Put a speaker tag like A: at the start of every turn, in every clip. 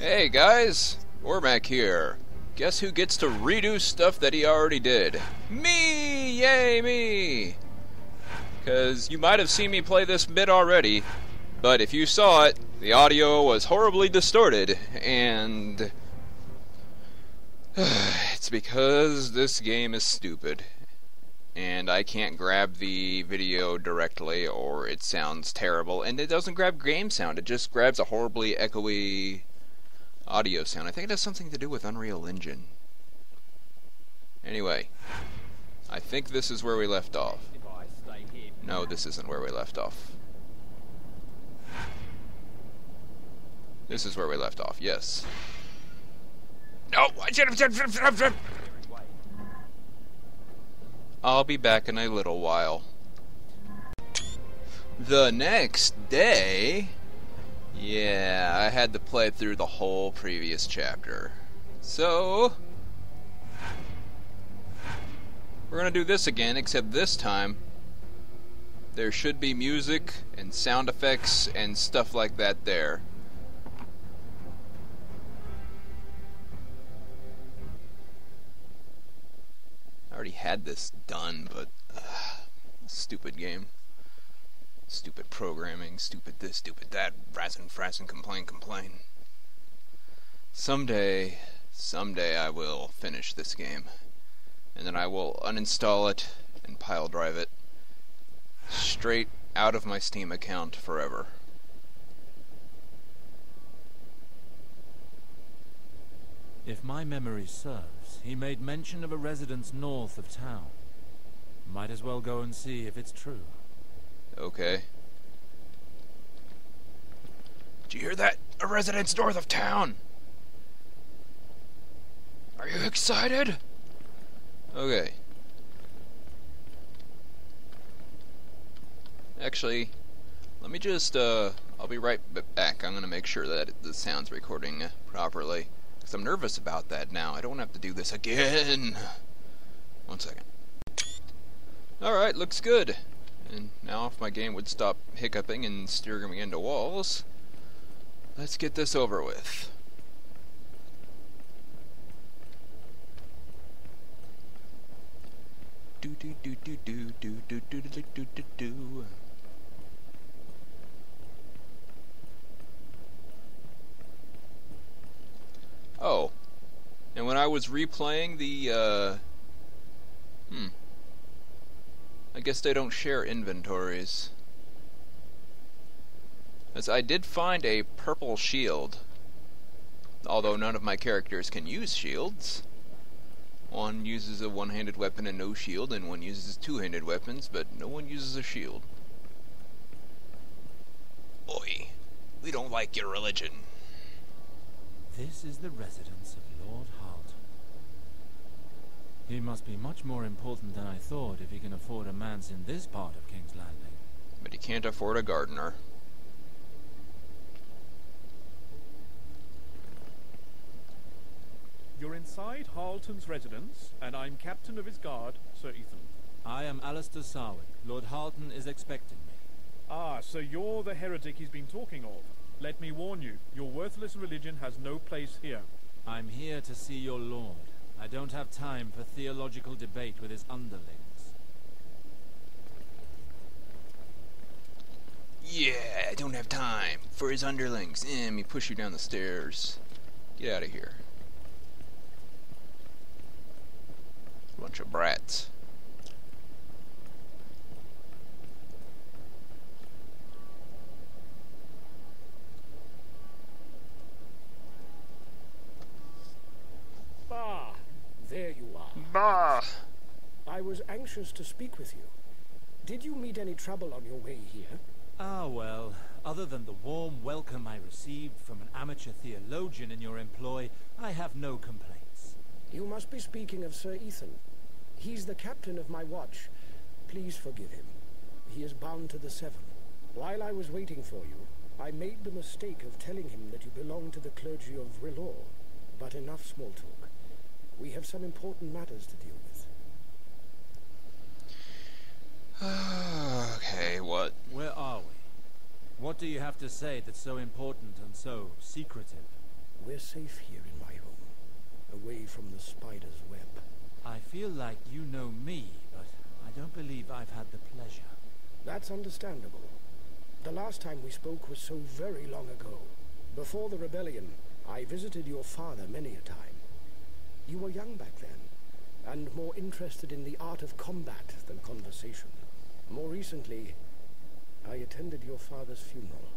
A: Hey guys, Bormac here. Guess who gets to redo stuff that he already did? Me! Yay, me! Because you might have seen me play this bit already, but if you saw it, the audio was horribly distorted, and it's because this game is stupid. And I can't grab the video directly, or it sounds terrible. And it doesn't grab game sound, it just grabs a horribly echoey audio sound. I think it has something to do with Unreal Engine. Anyway, I think this is where we left off. No, this isn't where we left off. This is where we left off, yes. No, I should have... I'll be back in a little while. The next day... Yeah, I had to play through the whole previous chapter. So... we're gonna do this again, except this time there should be music and sound effects and stuff like that there. I already had this done, but stupid game. Stupid programming, stupid this, stupid that, frazzin', complain. Someday I will finish this game. And then I will uninstall it and pile drive it straight out of my Steam account forever.
B: If my memory serves, he made mention of a residence north of town. Might as well go and see if it's true.
A: Okay. Did you hear that? A residence north of town! Are you excited? Okay. Actually, let me just, I'll be right back. I'm gonna make sure that the sound's recording properly. Because I'm nervous about that now. I don't have to do this again. 1 second. Alright, looks good. And now if my game would stop hiccuping and steering me into walls, let's get this over with. Oh, and when I was replaying the, I guess they don't share inventories. As I did find a purple shield, although none of my characters can use shields. One uses a one-handed weapon and no shield, and one uses two-handed weapons, but no one uses a shield. Oi, we don't like your religion.
B: This is the residence of Lord Halton. He must be much more important than I thought if he can afford a manse in this part of King's Landing.
A: But he can't afford a gardener.
C: You're inside Halton's residence, and I'm captain of his guard, Sir Ethan.
B: I am Alistair Sarwick. Lord Halton is expecting me.
C: Ah, so you're the heretic he's been talking of. Let me warn you, your worthless religion has no place here.
B: I'm here to see your lord. I don't have time for theological debate with his underlings.
A: Yeah, I don't have time for his underlings. Let me push you down the stairs. Get out of here. Bunch of brats.
D: Bah! There you are.
A: Bah!
D: I was anxious to speak with you. Did you meet any trouble on your way here?
B: Ah, well, other than the warm welcome I received from an amateur theologian in your employ, I have no complaints.
D: You must be speaking of Sir Ethan. He's the captain of my watch. Please forgive him. He is bound to the Seven. While I was waiting for you, I made the mistake of telling him that you belong to the clergy of Rilor. But enough small talk. We have some important matters to deal with.
A: Okay, what?
B: Where are we? What do you have to say that's so important and so secretive?
D: We're safe here in my home, away from the spider's web.
B: I feel like you know me, but I don't believe I've had the pleasure.
D: That's understandable. The last time we spoke was so very long ago. Before the rebellion, I visited your father many a time. You were young back then, and more interested in the art of combat than conversation. More recently, I attended your father's funeral.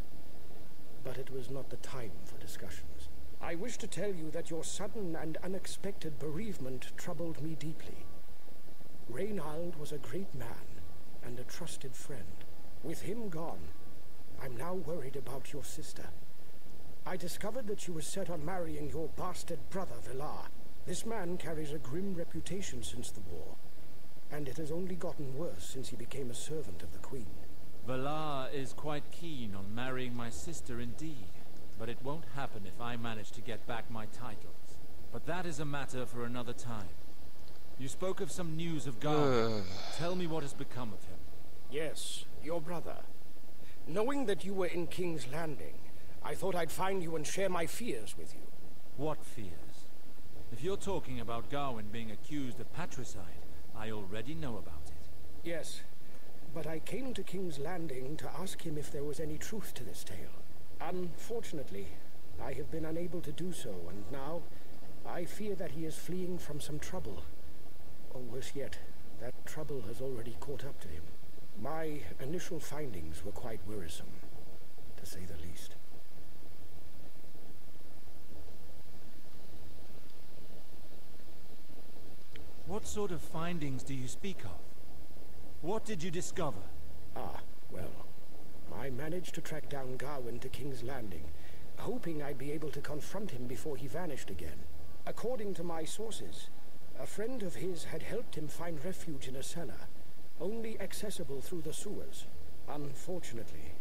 D: But it was not the time for discussions. I wish to tell you that your sudden and unexpected bereavement troubled me deeply. Reynald was a great man and a trusted friend. With him gone, I'm now worried about your sister. I discovered that she was set on marrying your bastard brother, Villar. This man carries a grim reputation since the war, and it has only gotten worse since he became a servant of the Queen.
B: Valar is quite keen on marrying my sister indeed, but it won't happen if I manage to get back my titles. But that is a matter for another time. You spoke of some news of Gawain. Tell me what has become of him.
D: Yes, your brother. Knowing that you were in King's Landing, I thought I'd find you and share my fears with you.
B: What fears? If you're talking about Gawain being accused of patricide, I already know about it.
D: Yes, but I came to King's Landing to ask him if there was any truth to this tale. Unfortunately, I have been unable to do so, and now I fear that he is fleeing from some trouble. Or worse yet, that trouble has already caught up to him. My initial findings were quite worrisome, to say the least.
B: What sort of findings do you speak of? What did you discover?
D: Ah, well, I managed to track down Gawain to King's Landing, hoping I'd be able to confront him before he vanished again. According to my sources, a friend of his had helped him find refuge in a cellar, only accessible through the sewers. Unfortunately,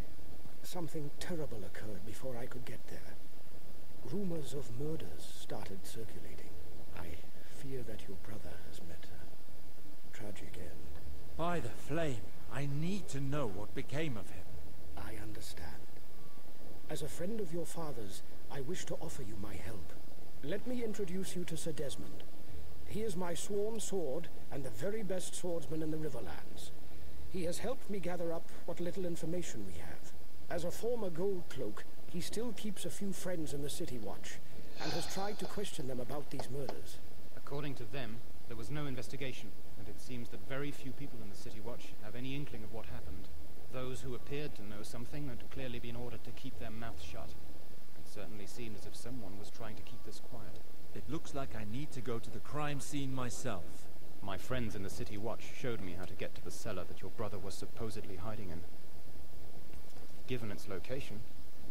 D: something terrible occurred before I could get there. Rumors of murders started circulating. I fear that your brother has met a tragic end.
B: By the flame, I need to know what became of him.
D: I understand. As a friend of your father's, I wish to offer you my help. Let me introduce you to Sir Desmond. He is my sworn sword and the very best swordsman in the Riverlands. He has helped me gather up what little information we have. As a former gold cloak, he still keeps a few friends in the City Watch, and has tried to question them about these murders.
E: According to them, there was no investigation, and it seems that very few people in the City Watch have any inkling of what happened. Those who appeared to know something had clearly been ordered to keep their mouths shut. It certainly seemed as if someone was trying to keep this quiet.
B: It looks like I need to go to the crime scene myself.
E: My friends in the City Watch showed me how to get to the cellar that your brother was supposedly hiding in. Given its location,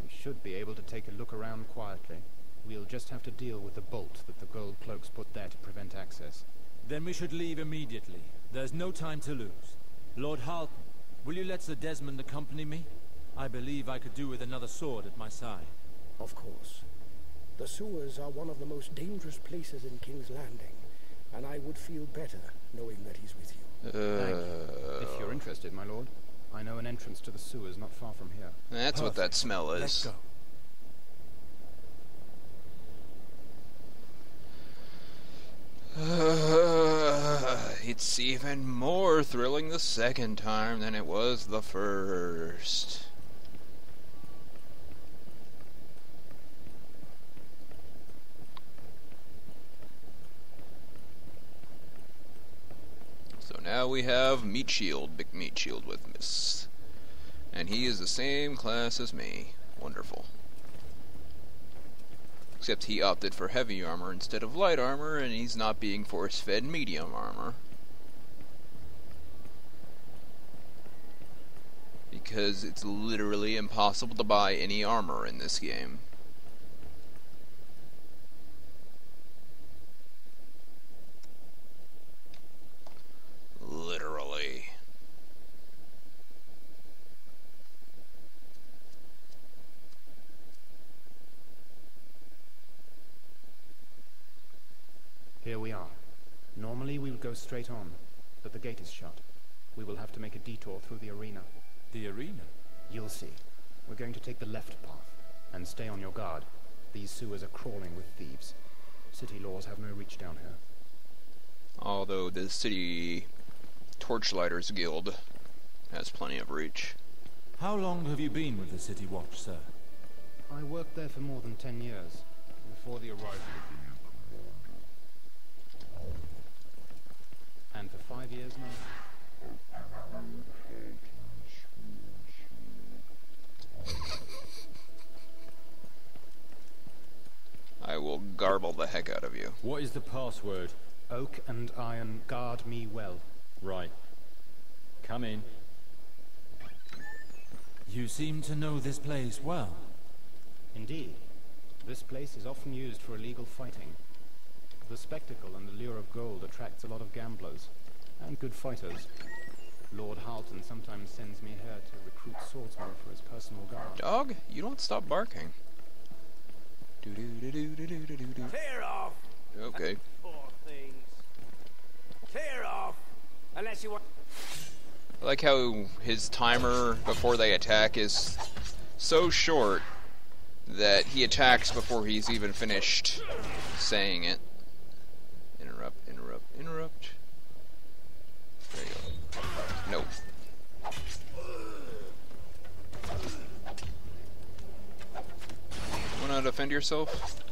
E: we should be able to take a look around quietly. We'll just have to deal with the bolt that the gold cloaks put there to prevent access.
B: Then we should leave immediately. There's no time to lose. Lord Halton, will you let Sir Desmond accompany me? I believe I could do with another sword at my side.
D: Of course. The sewers are one of the most dangerous places in King's Landing, and I would feel better knowing that he's with you.
E: Thank you. If you're interested, my lord, I know an entrance to the sewers not far from here.
A: That's
B: Perfect.
A: what that smell is.
B: Let's go.
A: It's even more thrilling the second time than it was the first. So now we have Meat Shield, Big Meat Shield with Miss. And he is the same class as me. Wonderful. Except he opted for heavy armor instead of light armor, and he's not being force-fed medium armor. Because it's literally impossible to buy any armor in this game. Literally.
E: Here we are. Normally we would go straight on, but the gate is shut. We will have to make a detour through the arena.
B: The arena?
E: You'll see. We're going to take the left path, and stay on your guard. These sewers are crawling with thieves. City laws have no reach down here.
A: Although the City Torchlighters Guild has plenty of reach.
B: How long have you been with the City Watch, sir?
E: I worked there for more than 10 years, before the arrival of the and for 5 years now.
A: I will garble the heck out of you.
F: What is the password?
E: Oak and iron guard me well.
F: Right. Come in.
B: You seem to know this place well.
E: Indeed. This place is often used for illegal fighting. The spectacle and the lure of gold attracts a lot of gamblers and good fighters. Lord Halton sometimes sends me here to recruit swordsmen for his personal guard.
A: Dog, you don't stop barking. Do-do-do-do-do-do-do-do.
G: Clear off!
A: Okay.
G: Poor things. Clear off! Unless you want...
A: I like how his timer before they attack is so short that he attacks before he's even finished saying it. Interrupt, interrupt, interrupt. There you go. Nope. Wanna defend yourself?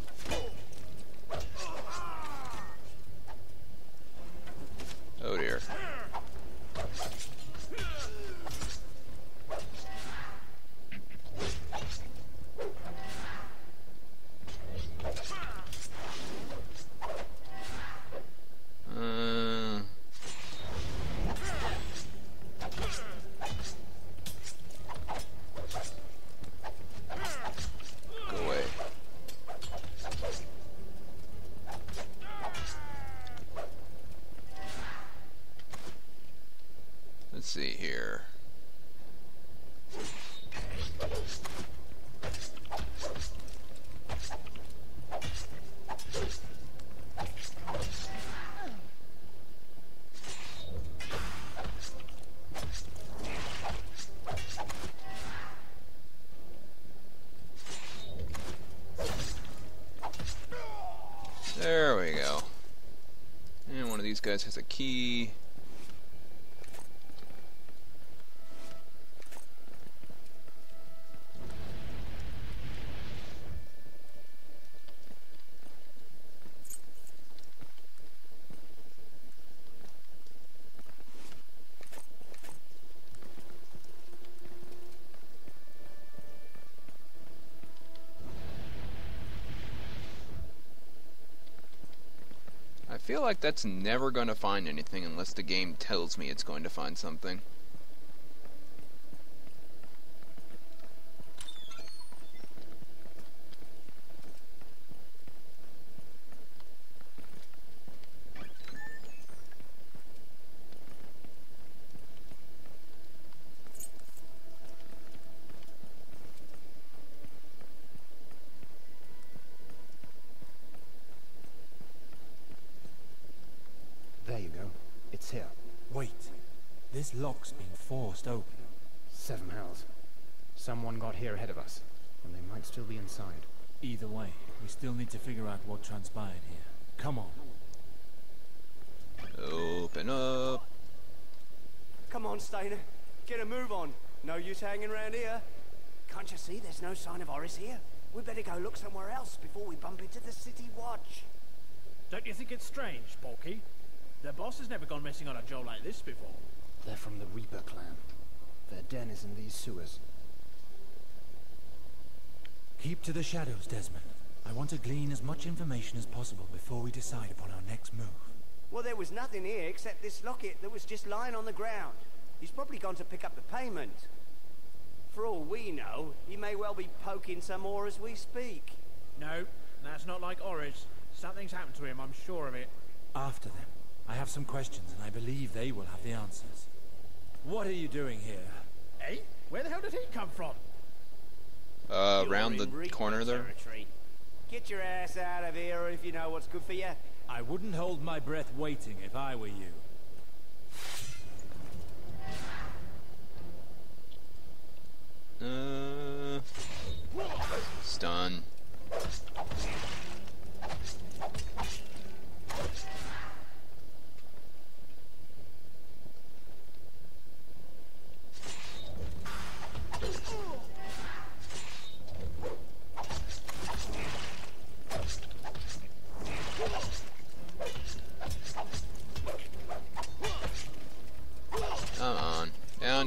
A: Oh dear. Go away. Let's see here. There we go. And one of these guys has a key. I feel like that's never going to find anything unless the game tells me it's going to find something.
E: There you go. It's here.
B: Wait. This lock's been forced open.
E: 7 hells. Someone got here ahead of us, and they might still be inside.
B: Either way, we still need to figure out what transpired here. Come on.
A: Open up.
G: Come on, Stainer. Get a move on. No use hanging around here. Can't you see there's no sign of Horace here? We better go look somewhere else before we bump into the City Watch.
C: Don't you think it's strange, Bulky? Their boss has never gone missing on a job like this before.
E: They're from the Reaper clan. Their den is in these sewers.
B: Keep to the shadows, Desmond. I want to glean as much information as possible before we decide upon our next move.
G: Well, there was nothing here except this locket that was just lying on the ground. He's probably gone to pick up the payment. For all we know, he may well be poking some more as we speak.
C: No, that's not like Horace. Something's happened to him, I'm sure of it.
B: After them. I have some questions, and I believe they will have the answers. What are you doing here?
C: Hey, where the hell did he come from?
A: Around
G: You're
A: the
G: in Reaper
A: corner there.
G: territory. Get your ass out of here if you know what's good for you.
B: I wouldn't hold my breath waiting if I were you.
A: Stun.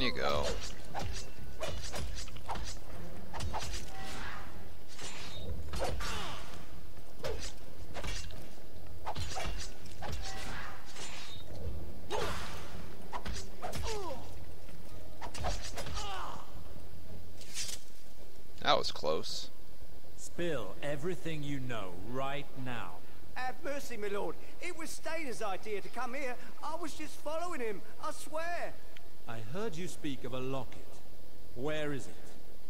A: you go. That was close.
B: Spill everything you know right now.
G: Have mercy, my lord. It was Stainer's idea to come here. I was just following him, I swear.
B: I heard you speak of a locket. Where is it?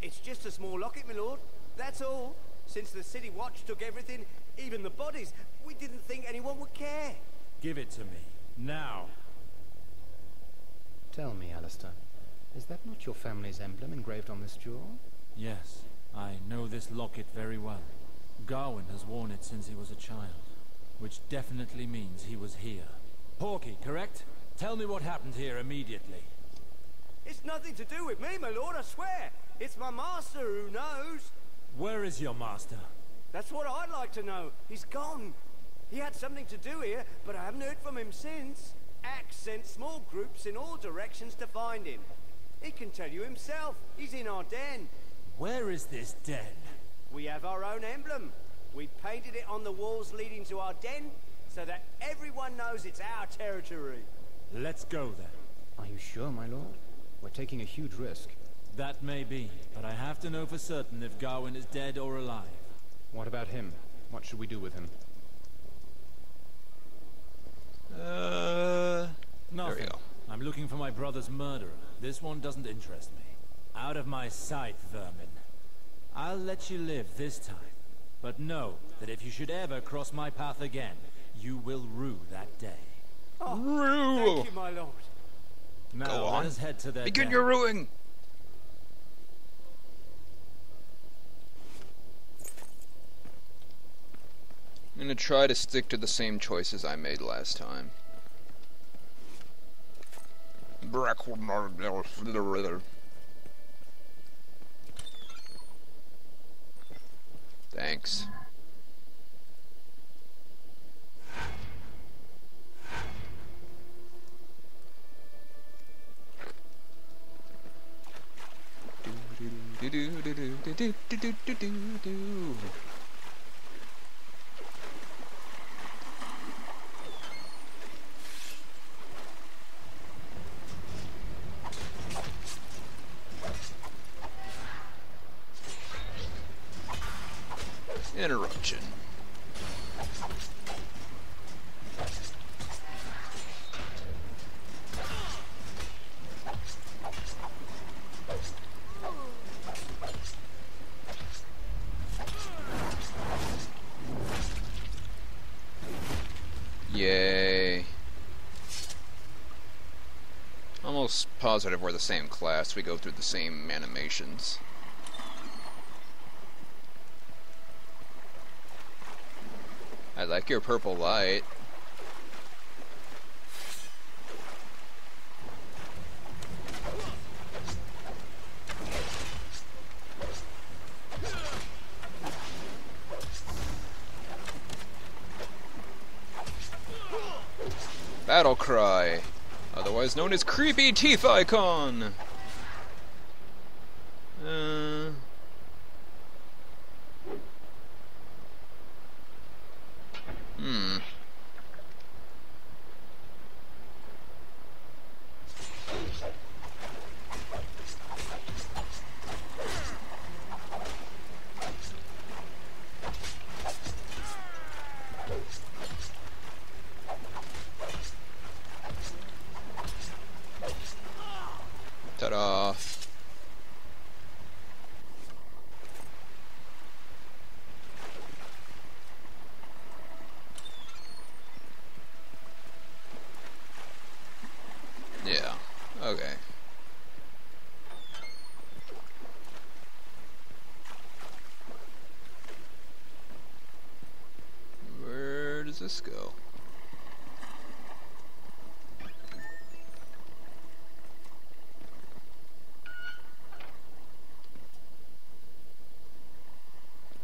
G: It's just a small locket, my lord. That's all. Since the City Watch took everything, even the bodies, we didn't think anyone would care.
B: Give it to me. Now.
E: Tell me, Alistair, is that not your family's emblem engraved on this jewel?
B: Yes, I know this locket very well. Gawain has worn it since he was a child, which definitely means he was here. Porky, correct? Tell me what happened here immediately.
G: It's nothing to do with me, my lord, I swear. It's my master who knows.
B: Where is your master?
G: That's what I'd like to know. He's gone. He had something to do here, but I haven't heard from him since. Axe sent small groups in all directions to find him. He can tell you himself. He's in our den.
B: Where is this den?
G: We have our own emblem. We painted it on the walls leading to our den, so that everyone knows it's our territory.
B: Let's go then.
E: Are you sure, my lord? We're taking a huge risk.
B: That may be, but I have to know for certain if Gawain is dead or alive.
E: What about him? What should we do with him?
B: Nothing.
A: There we go.
B: I'm looking for my brother's murderer. This one doesn't interest me. Out of my sight, vermin. I'll let you live this time. But know that if you should ever cross my path again, you will rue that day.
G: Oh,
A: Rue!
G: thank you, my lord.
B: Now
A: Go
B: let
A: on.
B: us head to their
A: Begin
B: den.
A: your ruing! I'm gonna try to stick to the same choices I made last time. Thanks. Interruption. Yay. Almost positive we're the same class. We go through the same animations. I like your purple light. Battle Cry, otherwise known as Creepy Teeth Icon. Ta-da. Yeah, okay. Where does this go?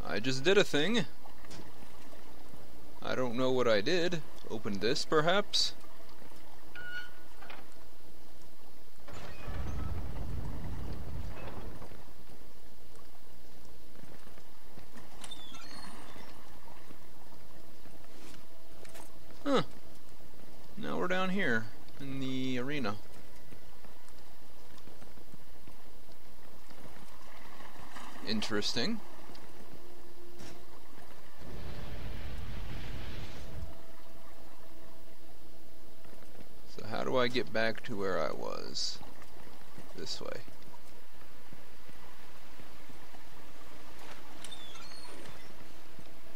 A: I just did a thing. I don't know what I did. Open this, perhaps? down here in the arena. Interesting. So how do I get back to where I was? This way.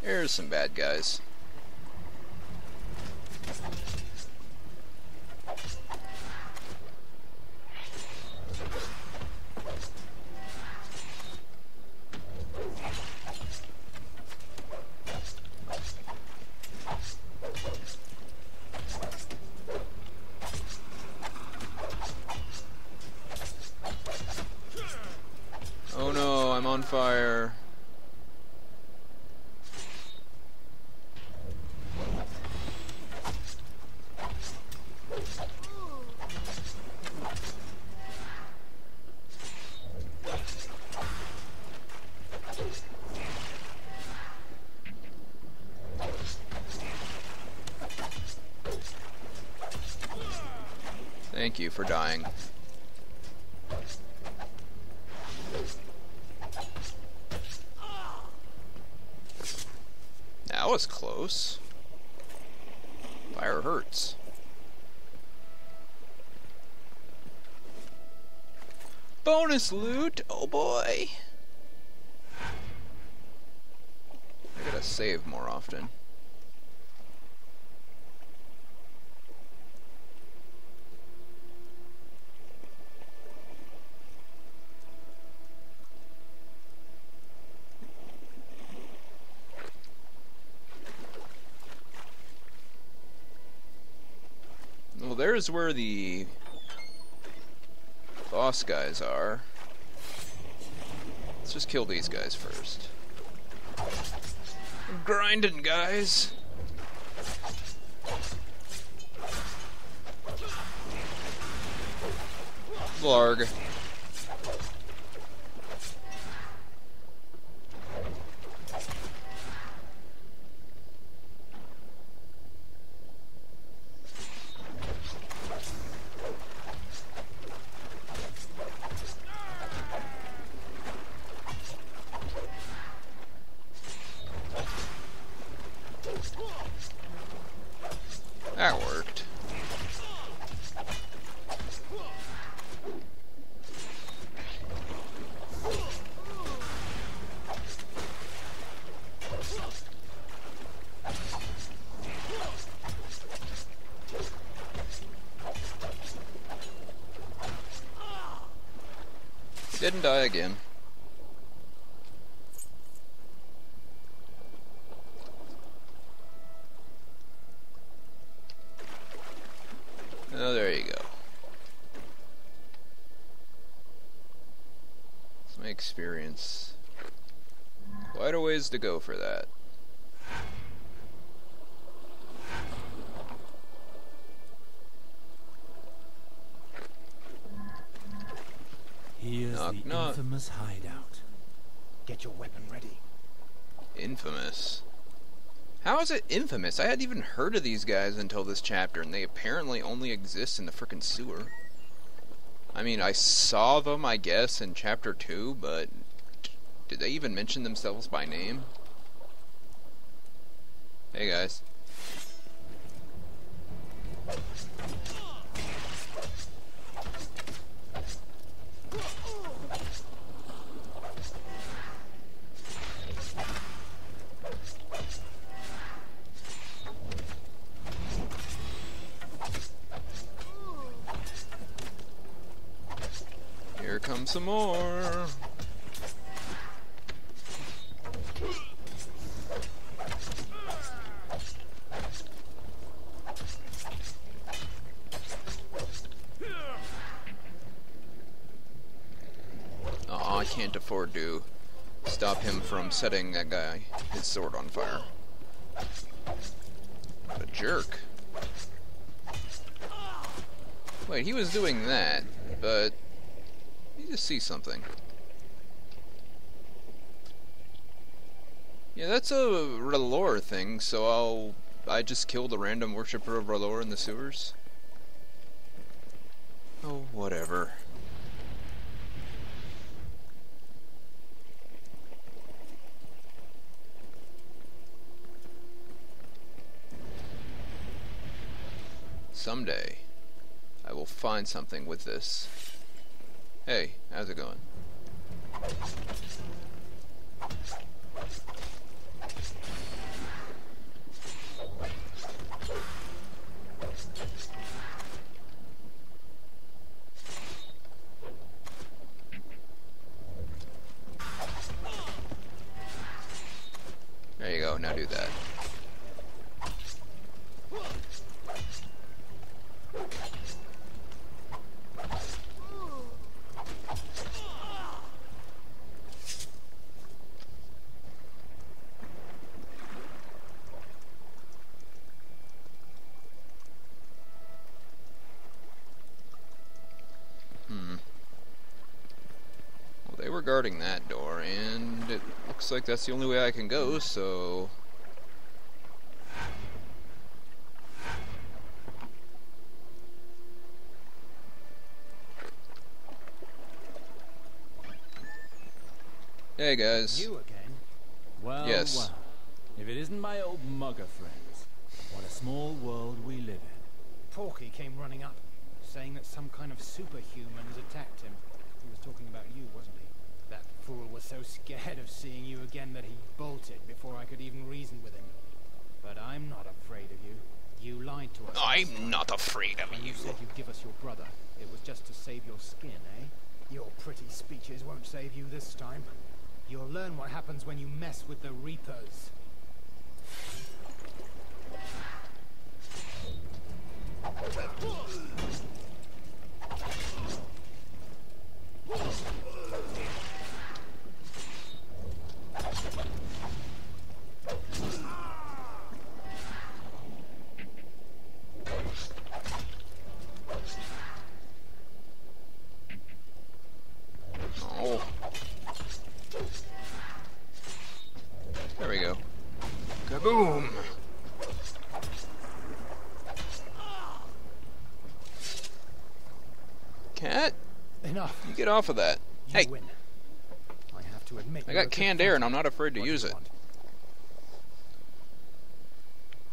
A: There's some bad guys. Oh no, I'm on fire. Thank you for dying. That was close. Fire hurts. Bonus loot! Oh boy! I gotta save more often. Well, there's where the boss guys are. Let's just kill these guys first. I'm grinding, guys. Blarg. That worked. Didn't die again. Oh, there you go. Some experience. Quite a ways to go for that.
B: Here's
A: Knock,
B: the
A: knock.
B: infamous hideout.
E: Get your weapon ready.
A: Infamous. How is it infamous? I hadn't even heard of these guys until this chapter, and they apparently only exist in the frickin' sewer. I mean, I saw them, I guess, in chapter 2, but did they even mention themselves by name? Hey guys. Here comes some more. Oh, I can't afford to stop him from setting that guy, his sword on fire. What a jerk. Wait, he was doing that, but let me just see something. Yeah, that's a R'hllor thing, so I just killed a random worshipper of R'hllor in the sewers. Oh, whatever. Someday, I will find something with this. Hey, how's it going? There you go, now do that. Well, they were guarding that door, and it looks like that's the only way I can go, so... Hey, guys.
E: You again?
B: Well,
A: Yes.
B: well. If it isn't my old mugger friends, what a small world we live in.
E: Porky came running up, saying that some kind of superhumans attacked him. He was talking about you, wasn't he? That fool was so scared of seeing you again that he bolted before I could even reason with him. But I'm not afraid of you. You lied to us.
A: I'm not afraid of
E: When
A: you.
E: you said you'd give us your brother, it was just to save your skin, eh? Your pretty speeches won't save you this time. You'll learn what happens when you mess with the Reapers.
A: Oh. There we go. Kaboom! Cat,
E: Enough.
A: you get off of that.
E: You
A: Hey,
E: win. I have to admit,
A: I
E: you're a
A: got
E: good
A: canned air and I'm
E: fighter.
A: not afraid to
E: What do
A: use
E: you
A: it.
E: want?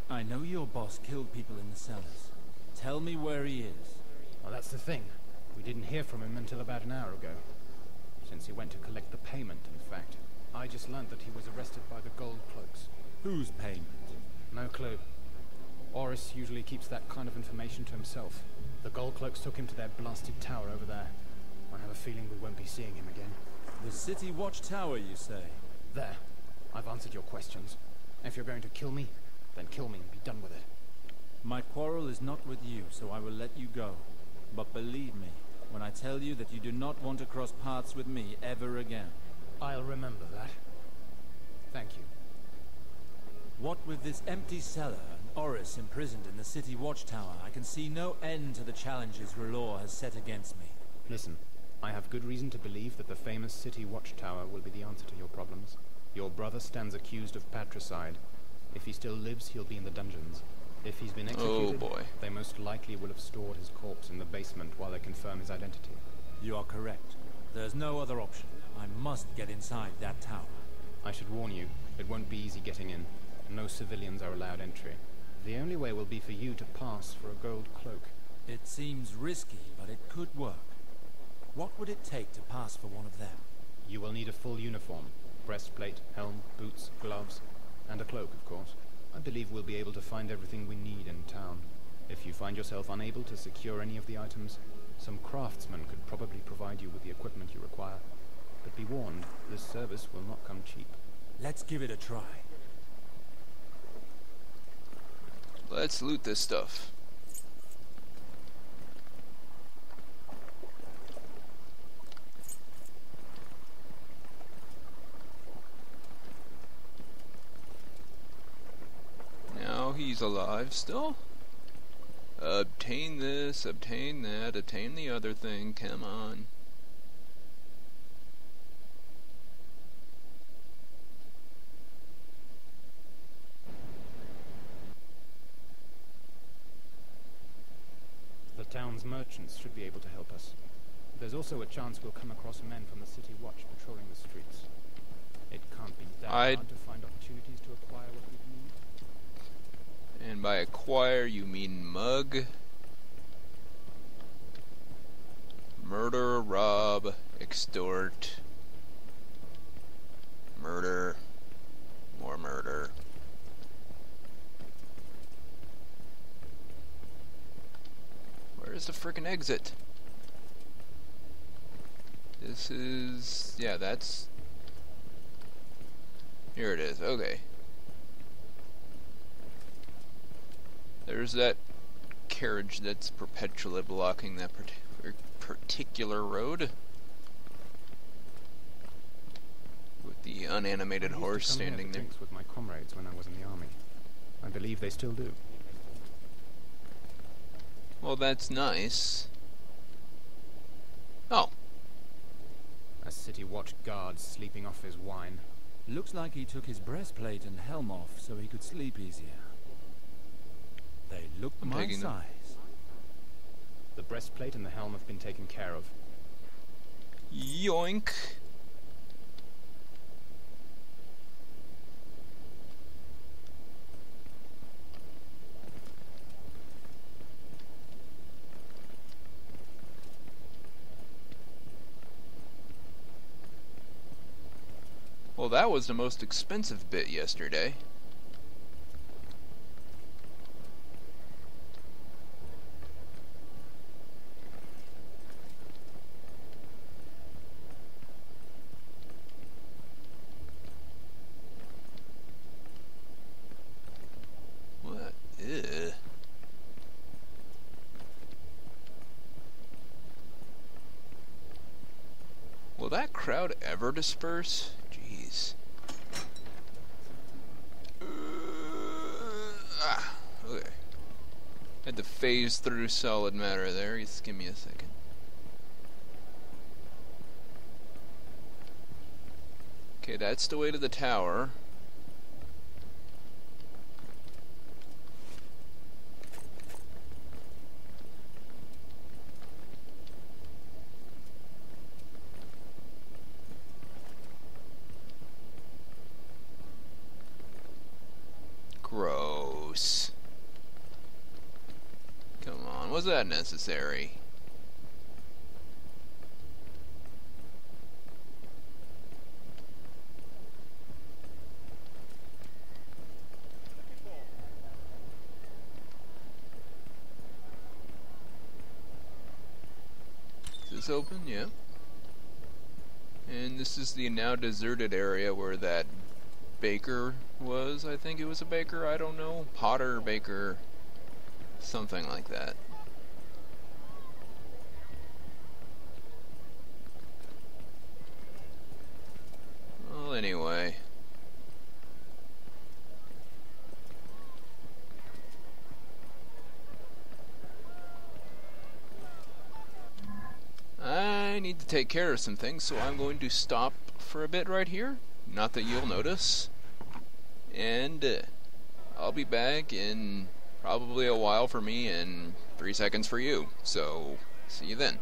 B: I know your boss killed people in the cellars. Tell me where he is.
E: Well, that's the thing. We didn't hear from him until about an hour ago. Since he went to collect the payment, in fact. I just learned that he was arrested by the Gold Cloaks.
B: Whose payment?
E: No clue. Oris usually keeps that kind of information to himself. The Gold Cloaks took him to their blasted tower over there. I have a feeling we won't be seeing him again.
B: The City Watch Tower, you say?
E: There. I've answered your questions. If you're going to kill me, then kill me and be done with it.
B: My quarrel is not with you, so I will let you go. But believe me, when I tell you that you do not want to cross paths with me ever again.
E: I'll remember that. Thank you.
B: What with this empty cellar and Oris imprisoned in the City Watchtower, I can see no end to the challenges R'hllor has set against me.
E: Listen, I have good reason to believe that the famous City Watchtower will be the answer to your problems. Your brother stands accused of patricide. If he still lives, he'll be in the dungeons. If he's been executed,
A: boy.
E: they most likely will have stored his corpse in the basement while they confirm his identity.
B: You are correct. There's no other option. I must get inside that tower.
E: I should warn you, it won't be easy getting in. No civilians are allowed entry. The only way will be for you to pass for a gold cloak.
B: It seems risky, but it could work. What would it take to pass for one of them?
E: You will need a full uniform. Breastplate, helm, boots, gloves, and a cloak, of course. I believe we'll be able to find everything we need in town. If you find yourself unable to secure any of the items, some craftsmen could probably provide you with the equipment you require. But be warned, this service will not come cheap.
B: Let's give it a try.
A: Let's loot this stuff. Now he's alive still. Obtain this, obtain that, obtain the other thing, come on.
E: The town's merchants merchants should be able to help us. There's also a chance we'll come across men from the City Watch patrolling the streets. It can't be that hard to find opportunities to acquire what we need.
A: And by acquire, you mean mug, murder, rob, extort, murder, more murder. Where's the frickin' exit? This is... yeah, that's... here it is, okay. There's that carriage that's perpetually blocking that particular road. With the unanimated horse standing there.
E: With my comrades when I was in the army. I believe they still do.
A: Well, that's nice. Oh.
E: A City Watch guard sleeping off his wine.
B: Looks like he took his breastplate and helm off so he could sleep easier. They look my size.
E: The breastplate and the helm have been taken care of.
A: Yoink. Well, that was the most expensive bit yesterday. What? Ew. Will that crowd ever disperse? Jeez. Okay. Had to phase through solid matter there. Just give me a second. Okay, that's the way to the tower. Gross. Come on, was that necessary? Is this open? Yeah. And this is the now deserted area where that baker was. I think it was a baker, I don't know. Potter, baker, something like that. Well, anyway. I need to take care of some things, so I'm going to stop for a bit right here. Not that you'll notice. And I'll be back in probably a while for me and 3 seconds for you. So, see you then.